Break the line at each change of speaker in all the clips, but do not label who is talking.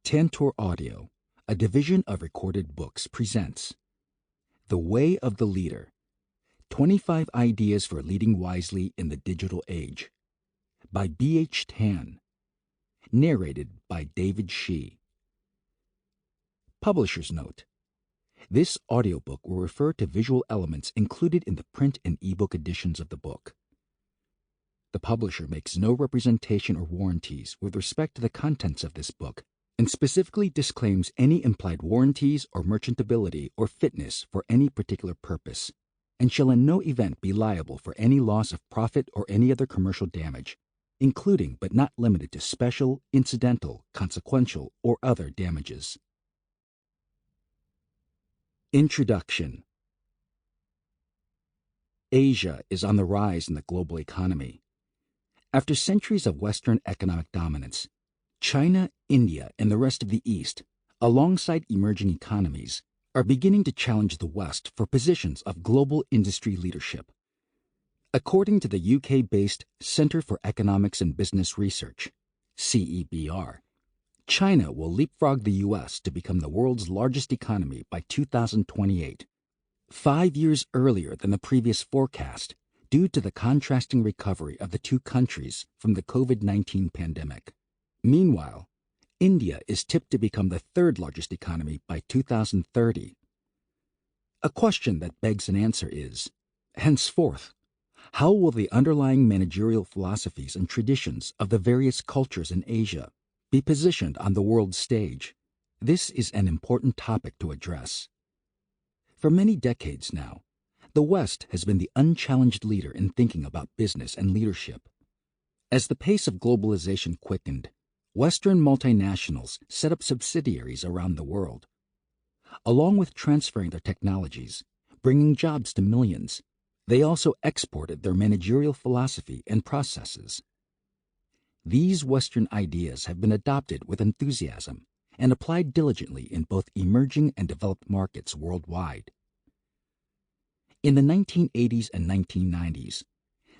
Tantor Audio, a division of Recorded Books, presents The Way of the Leader, 25 Ideas for Leading Wisely in the Digital Age, by B.H. Tan, narrated by David Shih. Publisher's note: this audiobook will refer to visual elements included in the print and ebook editions of the book. The publisher makes no representation or warranties with respect to the contents of this book, and specifically disclaims any implied warranties or merchantability or fitness for any particular purpose, and shall in no event be liable for any loss of profit or any other commercial damage, including but not limited to special, incidental, consequential, or other damages. Introduction. Asia is on the rise in the global economy. After centuries of Western economic dominance, China, India, and the rest of the East, alongside emerging economies, are beginning to challenge the West for positions of global industry leadership. According to the UK-based Centre for Economics and Business Research, CEBR, China will leapfrog the U.S. to become the world's largest economy by 2028, 5 years earlier than the previous forecast, due to the contrasting recovery of the two countries from the COVID-19 pandemic. Meanwhile, India is tipped to become the third largest economy by 2030. A question that begs an answer is, henceforth, how will the underlying managerial philosophies and traditions of the various cultures in Asia be positioned on the world stage? This is an important topic to address. For many decades now, the West has been the unchallenged leader in thinking about business and leadership. As the pace of globalization quickened, Western multinationals set up subsidiaries around the world. Along with transferring their technologies, bringing jobs to millions, they also exported their managerial philosophy and processes. These Western ideas have been adopted with enthusiasm and applied diligently in both emerging and developed markets worldwide. In the 1980s and 1990s,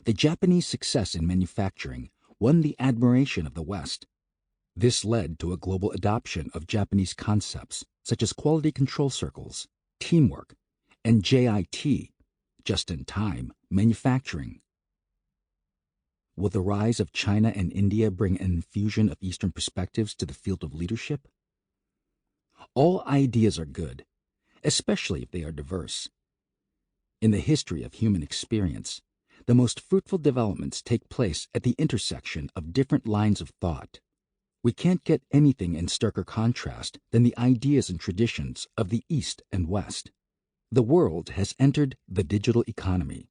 the Japanese success in manufacturing won the admiration of the West. This led to a global adoption of Japanese concepts such as quality control circles, teamwork, and JIT, just-in-time manufacturing. Will the rise of China and India bring an infusion of Eastern perspectives to the field of leadership? All ideas are good, especially if they are diverse. In the history of human experience, the most fruitful developments take place at the intersection of different lines of thought. We can't get anything in starker contrast than the ideas and traditions of the East and West. The world has entered the digital economy.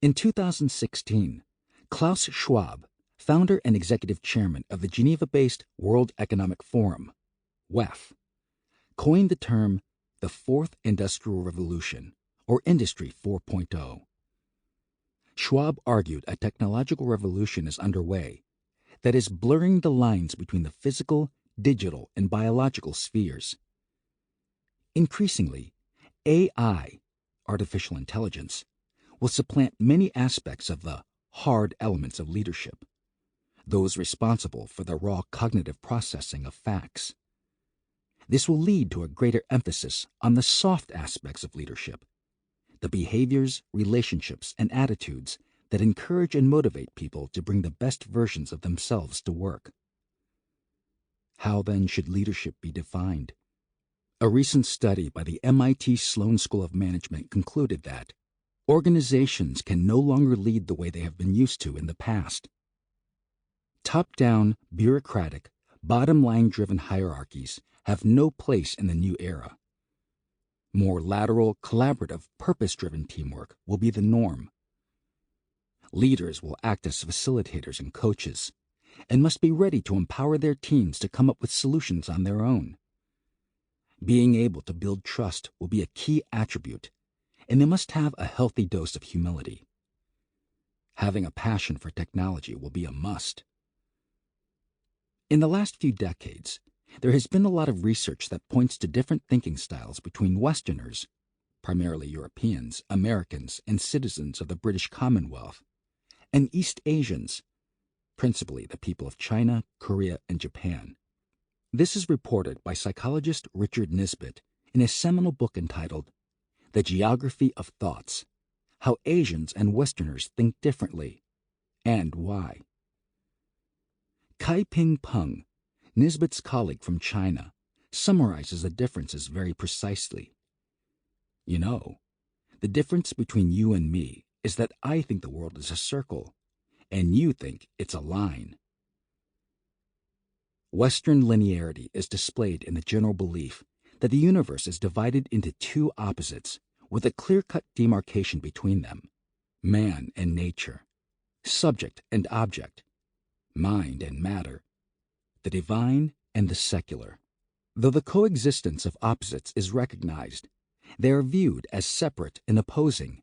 In 2016, Klaus Schwab, founder and executive chairman of the Geneva-based World Economic Forum, WEF, coined the term the Fourth Industrial Revolution, or Industry 4.0. Schwab argued a technological revolution is underway that is blurring the lines between the physical, digital, and biological spheres. Increasingly, AI, artificial intelligence, will supplant many aspects of the hard elements of leadership, those responsible for the raw cognitive processing of facts. This will lead to a greater emphasis on the soft aspects of leadership, the behaviors, relationships, and attitudes that encourage and motivate people to bring the best versions of themselves to work. How then should leadership be defined? A recent study by the MIT Sloan School of Management concluded that organizations can no longer lead the way they have been used to in the past. Top-down, bureaucratic, bottom-line-driven hierarchies have no place in the new era. More lateral, collaborative, purpose-driven teamwork will be the norm. Leaders will act as facilitators and coaches, and must be ready to empower their teams to come up with solutions on their own. Being able to build trust will be a key attribute, and they must have a healthy dose of humility. Having a passion for technology will be a must. In the last few decades, there has been a lot of research that points to different thinking styles between Westerners, primarily Europeans, Americans, and citizens of the British Commonwealth, and East Asians, principally the people of China, Korea, and Japan. This is reported by psychologist Richard Nisbett in a seminal book entitled The Geography of Thoughts: How Asians and Westerners Think Differently, and Why. Kai-Ping Peng, Nisbett's colleague from China, summarizes the differences very precisely. You know, the difference between you and me is that I think the world is a circle, and you think it's a line. Western linearity is displayed in the general belief that the universe is divided into two opposites with a clear-cut demarcation between them: man and nature, subject and object, mind and matter, the divine and the secular. Though the coexistence of opposites is recognized, they are viewed as separate and opposing,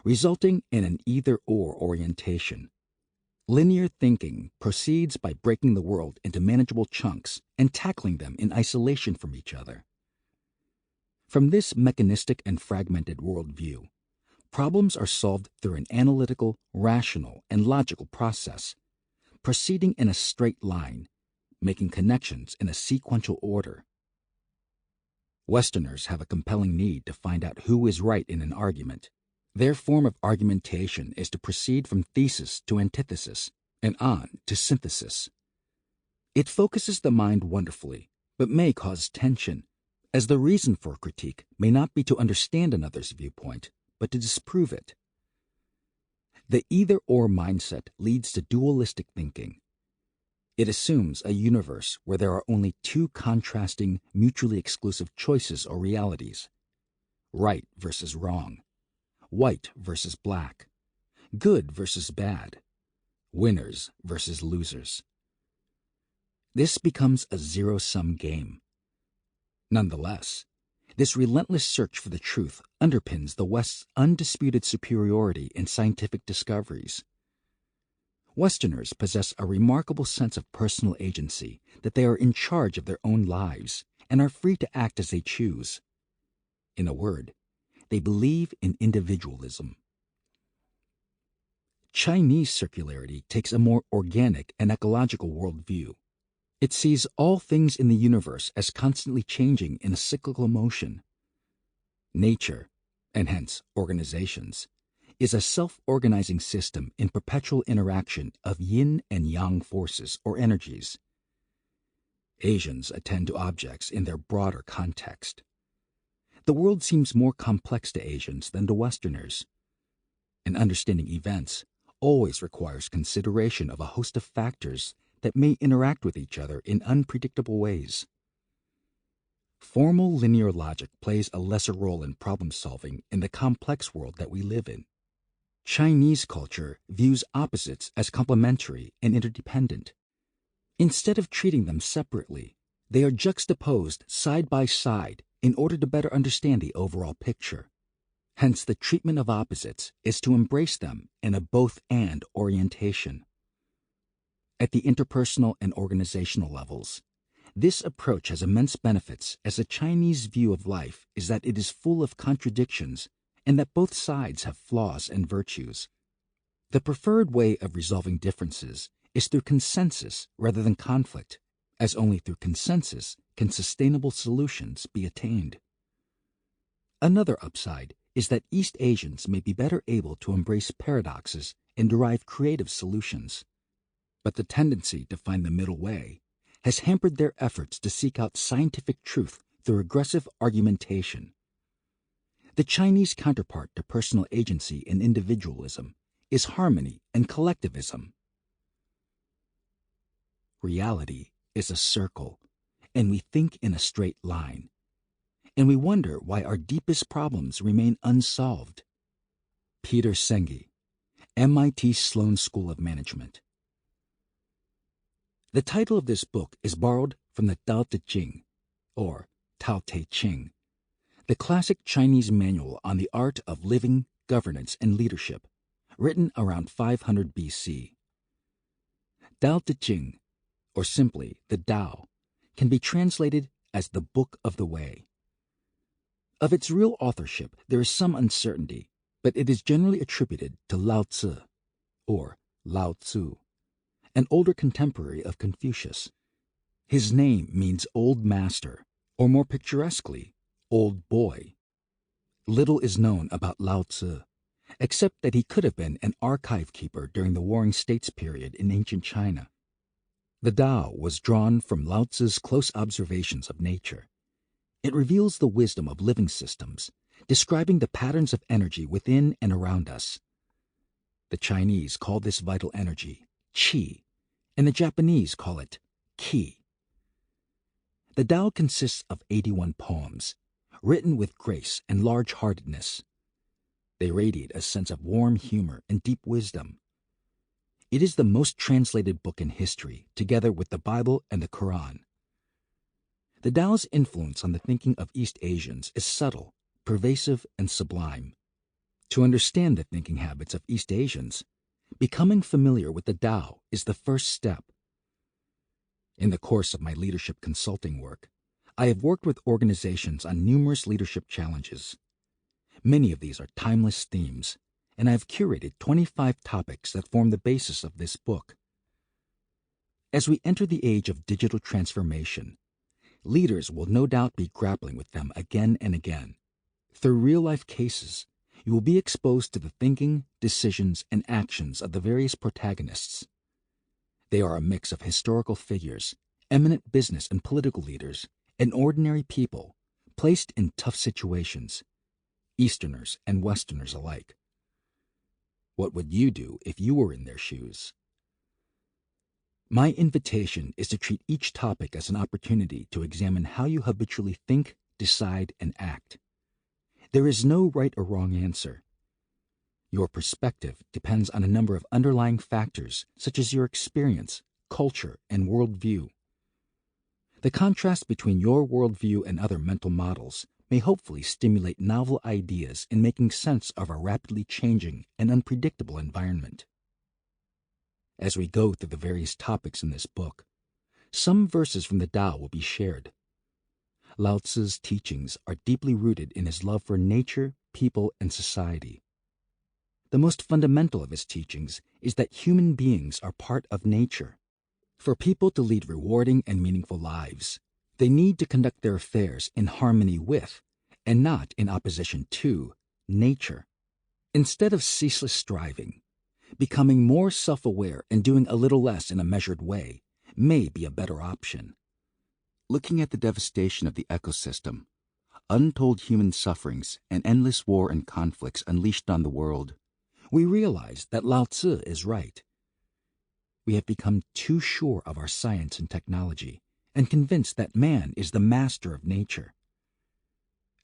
resulting in an either-or orientation. Linear thinking proceeds by breaking the world into manageable chunks and tackling them in isolation from each other. From this mechanistic and fragmented worldview, problems are solved through an analytical, rational, and logical process, proceeding in a straight line, making connections in a sequential order. Westerners have a compelling need to find out who is right in an argument. Their form of argumentation is to proceed from thesis to antithesis and on to synthesis. It focuses the mind wonderfully, but may cause tension, as the reason for a critique may not be to understand another's viewpoint, but to disprove it. The either-or mindset leads to dualistic thinking. It assumes a universe where there are only two contrasting, mutually exclusive choices or realities: right versus wrong, white versus black, good versus bad, winners versus losers. This becomes a zero-sum game. Nonetheless, this relentless search for the truth underpins the West's undisputed superiority in scientific discoveries. Westerners possess a remarkable sense of personal agency, that they are in charge of their own lives and are free to act as they choose. In a word, they believe in individualism. Chinese circularity takes a more organic and ecological worldview. It sees all things in the universe as constantly changing in a cyclical motion. Nature, and hence organizations, is a self-organizing system in perpetual interaction of yin and yang forces or energies. Asians attend to objects in their broader context. The world seems more complex to Asians than to Westerners. And understanding events always requires consideration of a host of factors that may interact with each other in unpredictable ways. Formal linear logic plays a lesser role in problem-solving in the complex world that we live in. Chinese culture views opposites as complementary and interdependent. Instead of treating them separately, they are juxtaposed side by side in order to better understand the overall picture. Hence, the treatment of opposites is to embrace them in a both-and orientation. At the interpersonal and organizational levels, this approach has immense benefits, as the Chinese view of life is that it is full of contradictions and that both sides have flaws and virtues. The preferred way of resolving differences is through consensus rather than conflict, as only through consensus can sustainable solutions be attained. Another upside is that East Asians may be better able to embrace paradoxes and derive creative solutions. But the tendency to find the middle way has hampered their efforts to seek out scientific truth through aggressive argumentation. The Chinese counterpart to personal agency and individualism is harmony and collectivism. Reality is a circle, and we think in a straight line, and we wonder why our deepest problems remain unsolved. Peter Senge, MIT Sloan School of Management. The title of this book is borrowed from the Tao Te Ching, or Tao Te Ching, the classic Chinese manual on the art of living, governance, and leadership, written around 500 BC. Tao Te Ching, or simply the Tao, can be translated as the Book of the Way. Of its real authorship there is some uncertainty, but it is generally attributed to Lao Tzu, or Lao Tzu, an older contemporary of Confucius. His name means old master, or more picturesquely, old boy. Little is known about Lao Tzu, except that he could have been an archive keeper during the Warring States period in ancient China. The Tao was drawn from Lao Tzu's close observations of nature. It reveals the wisdom of living systems, describing the patterns of energy within and around us. The Chinese call this vital energy Shih, and the Japanese call it Qi. The Tao consists of 81 poems, written with grace and large-heartedness. They radiate a sense of warm humor and deep wisdom. It is the most translated book in history, together with the Bible and the Quran. The Tao's influence on the thinking of East Asians is subtle, pervasive, and sublime. To understand the thinking habits of East Asians, becoming familiar with the Tao is the first step. In the course of my leadership consulting work, I have worked with organizations on numerous leadership challenges. Many of these are timeless themes, and I have curated 25 topics that form the basis of this book. As we enter the age of digital transformation, leaders will no doubt be grappling with them again and again. Through real-life cases, you will be exposed to the thinking, decisions, and actions of the various protagonists. They are a mix of historical figures, eminent business and political leaders, and ordinary people placed in tough situations, Easterners and Westerners alike. What would you do if you were in their shoes? My invitation is to treat each topic as an opportunity to examine how you habitually think, decide, and act. There is no right or wrong answer. Your perspective depends on a number of underlying factors such as your experience, culture, and worldview. The contrast between your worldview and other mental models may hopefully stimulate novel ideas in making sense of our rapidly changing and unpredictable environment. As we go through the various topics in this book, some verses from the Tao will be shared. Lao Tzu's teachings are deeply rooted in his love for nature, people, and society. The most fundamental of his teachings is that human beings are part of nature. For people to lead rewarding and meaningful lives, they need to conduct their affairs in harmony with, and not in opposition to, nature. Instead of ceaseless striving, becoming more self-aware and doing a little less in a measured way may be a better option. Looking at the devastation of the ecosystem, untold human sufferings, and endless war and conflicts unleashed on the world, we realize that Lao Tzu is right. We have become too sure of our science and technology and convinced that man is the master of nature.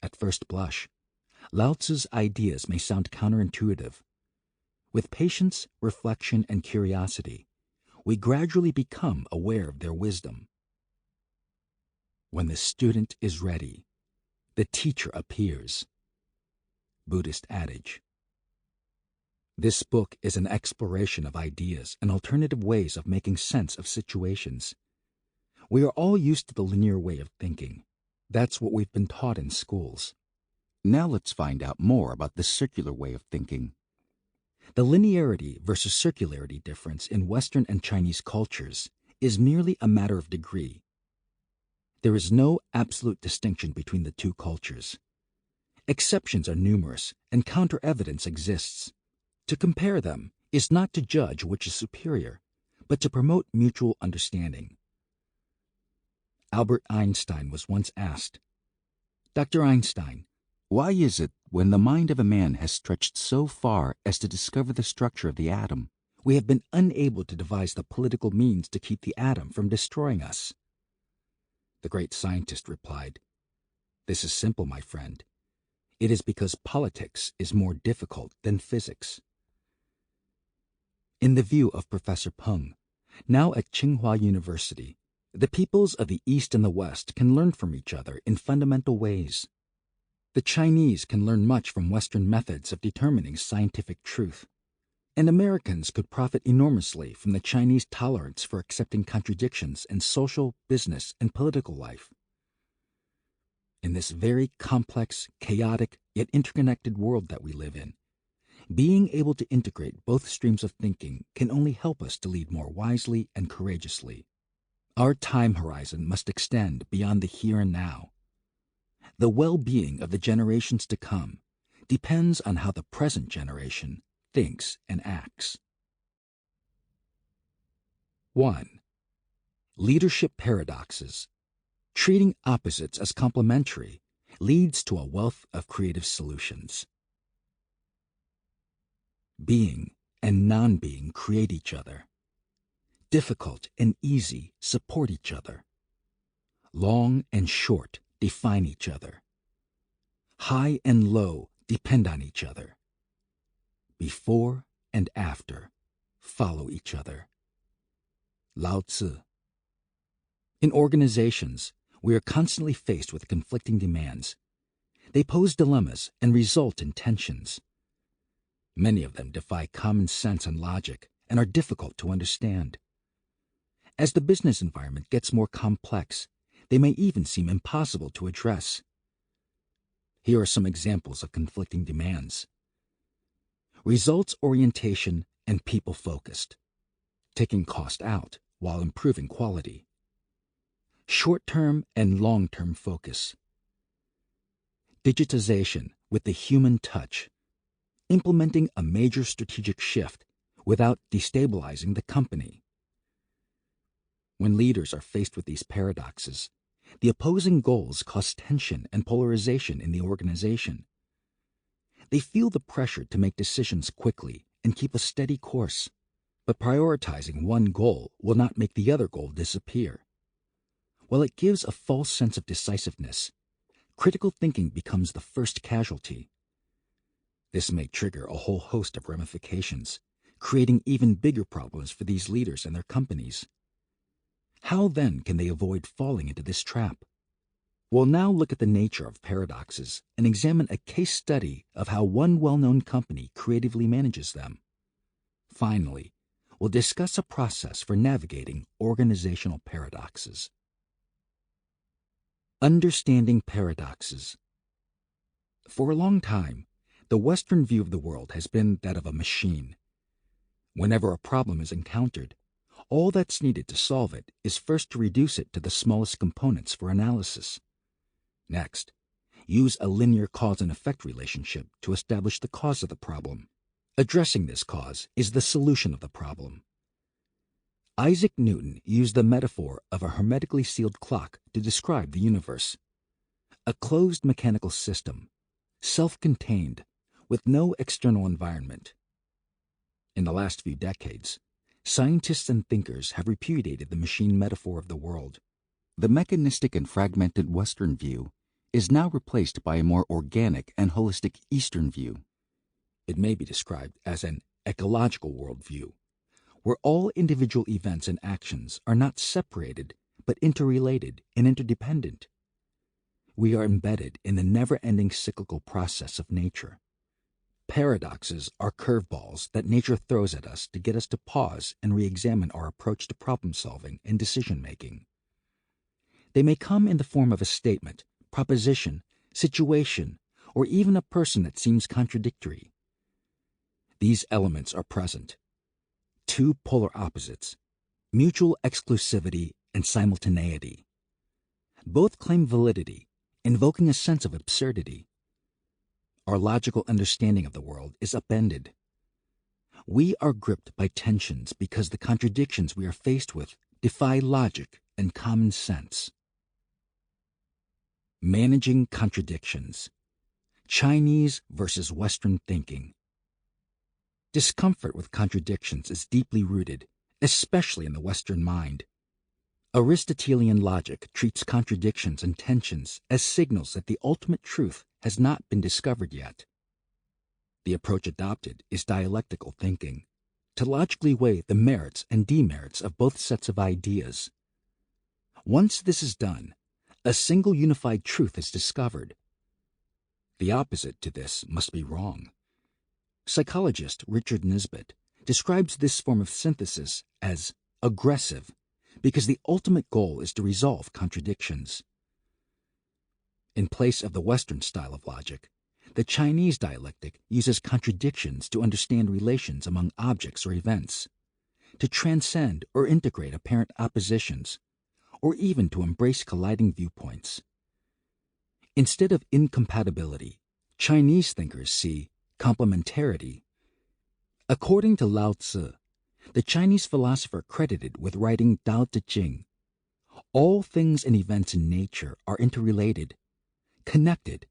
At first blush, Lao Tzu's ideas may sound counterintuitive. With patience, reflection, and curiosity, we gradually become aware of their wisdom. When the student is ready, the teacher appears. Buddhist adage. This book is an exploration of ideas and alternative ways of making sense of situations. We are all used to the linear way of thinking. That's what we've been taught in schools. Now let's find out more about the circular way of thinking. The linearity versus circularity difference in Western and Chinese cultures is merely a matter of degree. There is no absolute distinction between the two cultures. Exceptions are numerous, and counter-evidence exists. To compare them is not to judge which is superior, but to promote mutual understanding. Albert Einstein was once asked, "Dr. Einstein, why is it when the mind of a man has stretched so far as to discover the structure of the atom, we have been unable to devise the political means to keep the atom from destroying us?" The great scientist replied, "This is simple, my friend. It is because politics is more difficult than physics." In the view of Professor Peng, now at Tsinghua University, the peoples of the East and the West can learn from each other in fundamental ways. The Chinese can learn much from Western methods of determining scientific truth, and Americans could profit enormously from the Chinese tolerance for accepting contradictions in social, business, and political life. In this very complex, chaotic, yet interconnected world that we live in, being able to integrate both streams of thinking can only help us to lead more wisely and courageously. Our time horizon must extend beyond the here and now. The well-being of the generations to come depends on how the present generation thinks and acts. 1. Leadership paradoxes. Treating opposites as complementary leads to a wealth of creative solutions. Being and non-being create each other. Difficult and easy support each other. Long and short define each other. High and low depend on each other. Before and after follow each other. Lao Tzu. In organizations, we are constantly faced with conflicting demands. They pose dilemmas and result in tensions. Many of them defy common sense and logic and are difficult to understand. As the business environment gets more complex, they may even seem impossible to address. Here are some examples of conflicting demands. Results orientation and people focused. Taking cost out while improving quality. Short-term and long-term focus. Digitization with the human touch. Implementing a major strategic shift without destabilizing the company. When leaders are faced with these paradoxes, the opposing goals cause tension and polarization in the organization. They feel the pressure to make decisions quickly and keep a steady course, but prioritizing one goal will not make the other goal disappear. While it gives a false sense of decisiveness, critical thinking becomes the first casualty. This may trigger a whole host of ramifications, creating even bigger problems for these leaders and their companies. How then can they avoid falling into this trap? We'll now look at the nature of paradoxes and examine a case study of how one well-known company creatively manages them. Finally, we'll discuss a process for navigating organizational paradoxes. Understanding paradoxes. For a long time, the Western view of the world has been that of a machine. Whenever a problem is encountered, all that's needed to solve it is first to reduce it to the smallest components for analysis. Next, use a linear cause and effect relationship to establish the cause of the problem. Addressing this cause is the solution of the problem. Isaac Newton used the metaphor of a hermetically sealed clock to describe the universe. A closed mechanical system, self-contained, with no external environment. In the last few decades, scientists and thinkers have repudiated the machine metaphor of the world. The mechanistic and fragmented Western view is now replaced by a more organic and holistic Eastern view. It may be described as an ecological worldview, where all individual events and actions are not separated but interrelated and interdependent. We are embedded in the never-ending cyclical process of nature. Paradoxes are curveballs that nature throws at us to get us to pause and re-examine our approach to problem-solving and decision-making. They may come in the form of a statement, proposition, situation, or even a person that seems contradictory. These elements are present. Two polar opposites, mutual exclusivity and simultaneity. Both claim validity, invoking a sense of absurdity. Our logical understanding of the world is upended. We are gripped by tensions because the contradictions we are faced with defy logic and common sense. Managing contradictions. Chinese versus Western thinking. Discomfort with contradictions is deeply rooted, especially in the Western mind. Aristotelian logic treats contradictions and tensions as signals that the ultimate truth has not been discovered yet. The approach adopted is dialectical thinking, to logically weigh the merits and demerits of both sets of ideas. Once this is done, a single unified truth is discovered. The opposite to this must be wrong. Psychologist Richard Nisbett describes this form of synthesis as aggressive because the ultimate goal is to resolve contradictions. In place of the Western style of logic, the Chinese dialectic uses contradictions to understand relations among objects or events, to transcend or integrate apparent oppositions, or even to embrace colliding viewpoints. Instead of incompatibility, Chinese thinkers see complementarity. According to Lao Tzu, the Chinese philosopher credited with writing Tao Te Ching, all things and events in nature are interrelated, connected,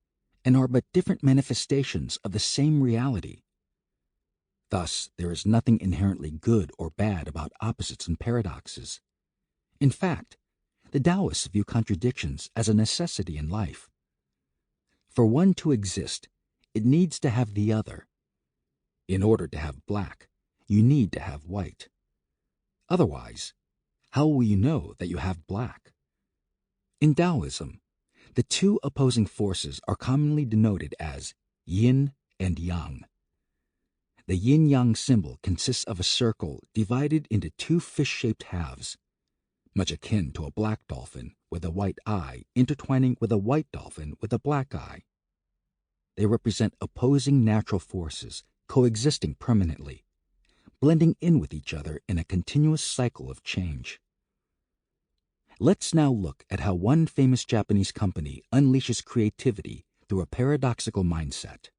and are but different manifestations of the same reality. Thus, there is nothing inherently good or bad about opposites and paradoxes. In fact, the Taoists view contradictions as a necessity in life. For one to exist, it needs to have the other. In order to have black, you need to have white. Otherwise, how will you know that you have black? In Taoism, the two opposing forces are commonly denoted as yin and yang. The yin-yang symbol consists of a circle divided into two fish-shaped halves, much akin to a black dolphin with a white eye intertwining with a white dolphin with a black eye. They represent opposing natural forces coexisting permanently, blending in with each other in a continuous cycle of change. Let's now look at how one famous Japanese company unleashes creativity through a paradoxical mindset.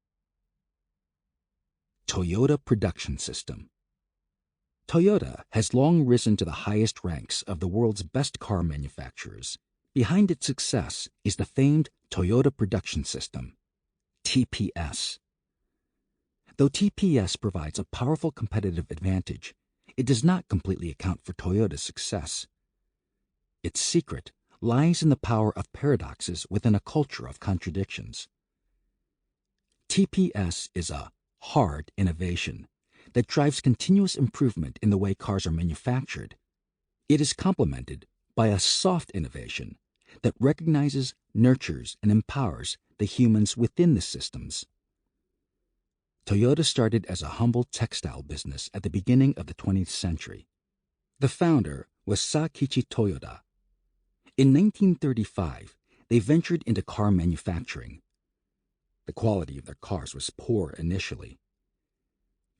Toyota Production System. Toyota has long risen to the highest ranks of the world's best car manufacturers. Behind its success is the famed Toyota Production System, TPS. Though TPS provides a powerful competitive advantage, it does not completely account for Toyota's success. Its secret lies in the power of paradoxes within a culture of contradictions. TPS is a hard innovation that drives continuous improvement in the way cars are manufactured. It is complemented by a soft innovation that recognizes, nurtures, and empowers the humans within the systems. Toyota started as a humble textile business at the beginning of the 20th century. The founder was Sakichi Toyoda. In 1935, they ventured into car manufacturing. The quality of their cars was poor initially.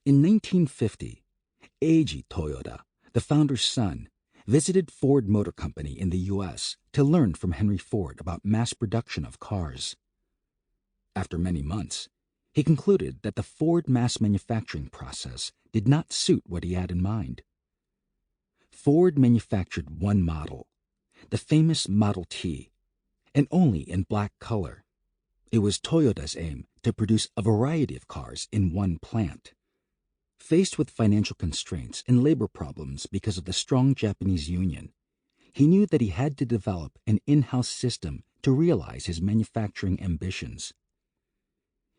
In 1950, Eiji Toyoda, the founder's son, visited Ford Motor Company in the U.S. to learn from Henry Ford about mass production of cars. After many months, he concluded that the Ford mass manufacturing process did not suit what he had in mind. Ford manufactured one model, the famous Model T, and only in black color. It was Toyota's aim to produce a variety of cars in one plant. Faced with financial constraints and labor problems because of the strong Japanese Union, he knew that he had to develop an in-house system to realize his manufacturing ambitions.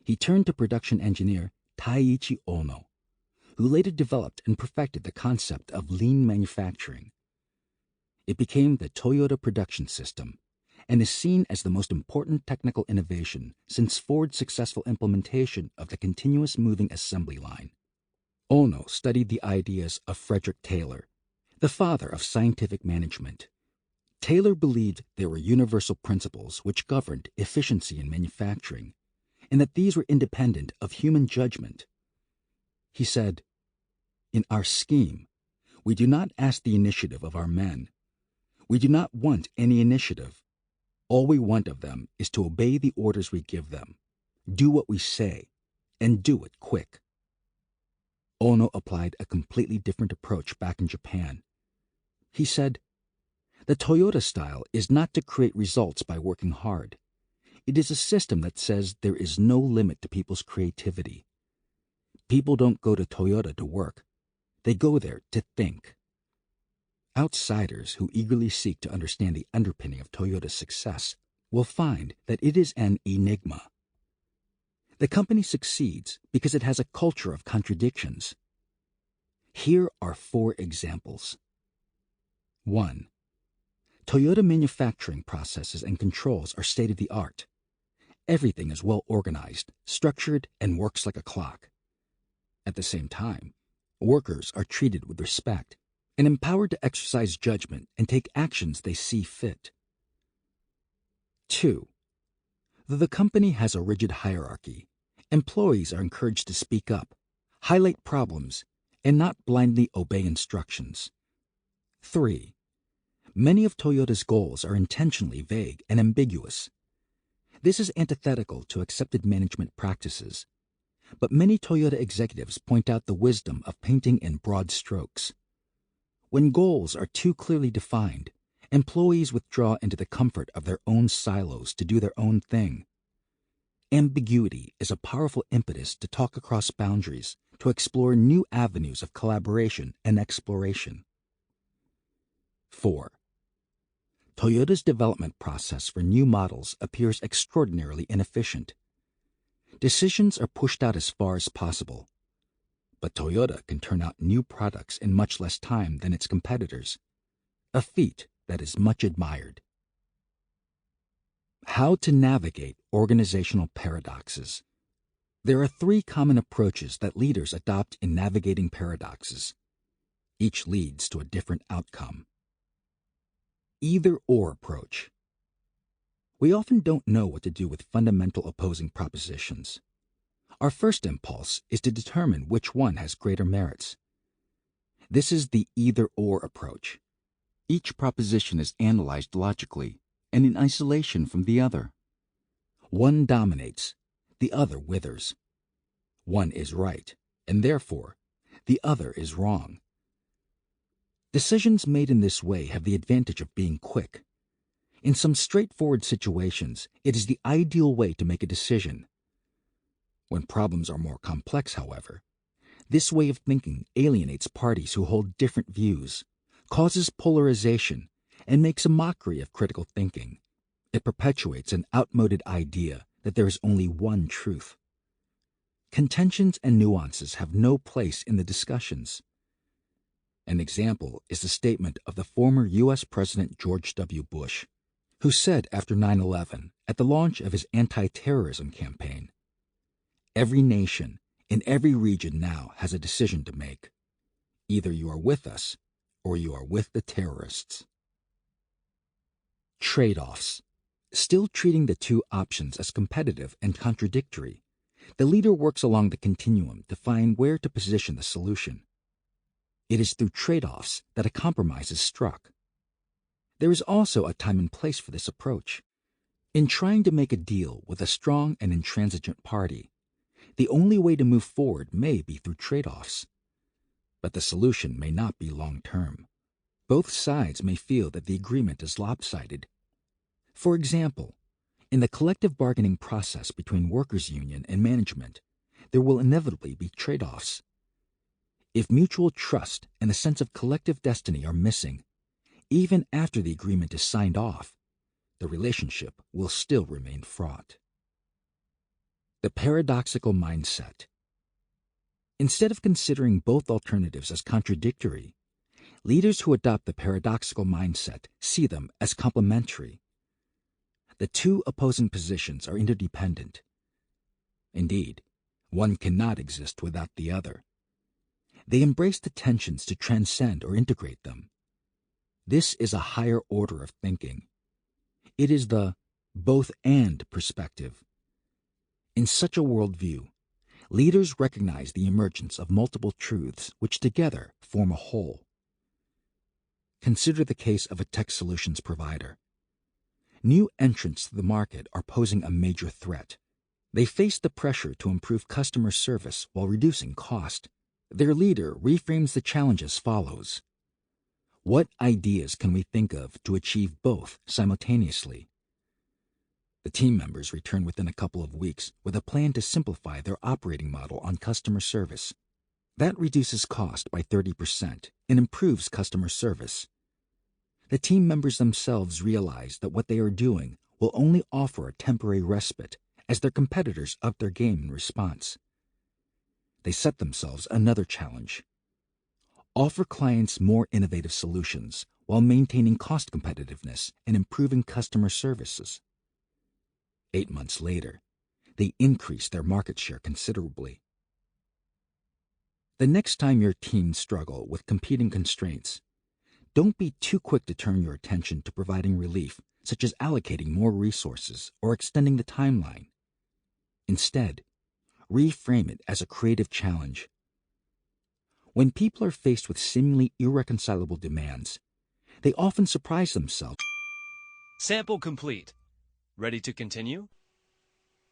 He turned to production engineer Taiichi Ono, who later developed and perfected the concept of lean manufacturing. It became the Toyota Production System and is seen as the most important technical innovation since Ford's successful implementation of the continuous moving assembly line. Ono studied the ideas of Frederick Taylor, the father of scientific management. Taylor believed there were universal principles which governed efficiency in manufacturing, and that these were independent of human judgment. He said, "In our scheme, we do not ask the initiative of our men. We do not want any initiative. All we want of them is to obey the orders we give them, do what we say, and do it quick." Ono applied a completely different approach back in Japan. He said, "The Toyota style is not to create results by working hard. It is a system that says there is no limit to people's creativity. People don't go to Toyota to work. They go there to think." Outsiders who eagerly seek to understand the underpinning of Toyota's success will find that it is an enigma. The company succeeds because it has a culture of contradictions. Here are 4 examples. 1. Toyota manufacturing processes and controls are state-of-the-art. Everything is well organized, structured, and works like a clock. At the same time, workers are treated with respect and empowered to exercise judgment and take actions they see fit. 2. Though the company has a rigid hierarchy, employees are encouraged to speak up, highlight problems, and not blindly obey instructions. 3. Many of Toyota's goals are intentionally vague and ambiguous. This is antithetical to accepted management practices, but many Toyota executives point out the wisdom of painting in broad strokes. When goals are too clearly defined, employees withdraw into the comfort of their own silos to do their own thing. Ambiguity is a powerful impetus to talk across boundaries, to explore new avenues of collaboration and exploration. 4. Toyota's development process for new models appears extraordinarily inefficient. Decisions are pushed out as far as possible, but Toyota can turn out new products in much less time than its competitors, a feat that is much admired. How to navigate organizational paradoxes. There are 3 common approaches that leaders adopt in navigating paradoxes. Each leads to a different outcome. Either-or approach. We often don't know what to do with fundamental opposing propositions. Our first impulse is to determine which one has greater merits. This is the either-or approach. Each proposition is analyzed logically and in isolation from the other. One dominates, the other withers. One is right, and therefore, the other is wrong. Decisions made in this way have the advantage of being quick. In some straightforward situations, it is the ideal way to make a decision. When problems are more complex, however, this way of thinking alienates parties who hold different views, causes polarization, and makes a mockery of critical thinking. It perpetuates an outmoded idea that there is only one truth. Contentions and nuances have no place in the discussions. An example is the statement of the former U.S. President George W. Bush, who said after 9/11, at the launch of his anti-terrorism campaign, "Every nation in every region now has a decision to make. Either you are with us or you are with the terrorists." Trade-offs. Still treating the 2 options as competitive and contradictory, the leader works along the continuum to find where to position the solution. It is through trade-offs that a compromise is struck. There is also a time and place for this approach. In trying to make a deal with a strong and intransigent party, the only way to move forward may be through trade-offs. But the solution may not be long-term. Both sides may feel that the agreement is lopsided. For example, in the collective bargaining process between workers' union and management, there will inevitably be trade-offs. If mutual trust and a sense of collective destiny are missing, even after the agreement is signed off, the relationship will still remain fraught. The paradoxical mindset. Instead of considering both alternatives as contradictory, leaders who adopt the paradoxical mindset see them as complementary. The 2 opposing positions are interdependent. Indeed, one cannot exist without the other. They embrace the tensions to transcend or integrate them. This is a higher order of thinking. It is the both-and perspective. In such a worldview, leaders recognize the emergence of multiple truths which together form a whole. Consider the case of a tech solutions provider. New entrants to the market are posing a major threat. They face the pressure to improve customer service while reducing cost. Their leader reframes the challenge as follows: what ideas can we think of to achieve both simultaneously? The team members return within a couple of weeks with a plan to simplify their operating model on customer service. That reduces cost by 30% and improves customer service. The team members themselves realize that what they are doing will only offer a temporary respite as their competitors up their game in response. They set themselves another challenge: offer clients more innovative solutions while maintaining cost competitiveness and improving customer services. 8 months later, they increase their market share considerably. The next time your teams struggle with competing constraints, don't be too quick to turn your attention to providing relief, such as allocating more resources or extending the timeline. Instead, reframe it as a creative challenge. When people are faced with seemingly irreconcilable demands, they often surprise themselves.
Sample complete. Ready to continue?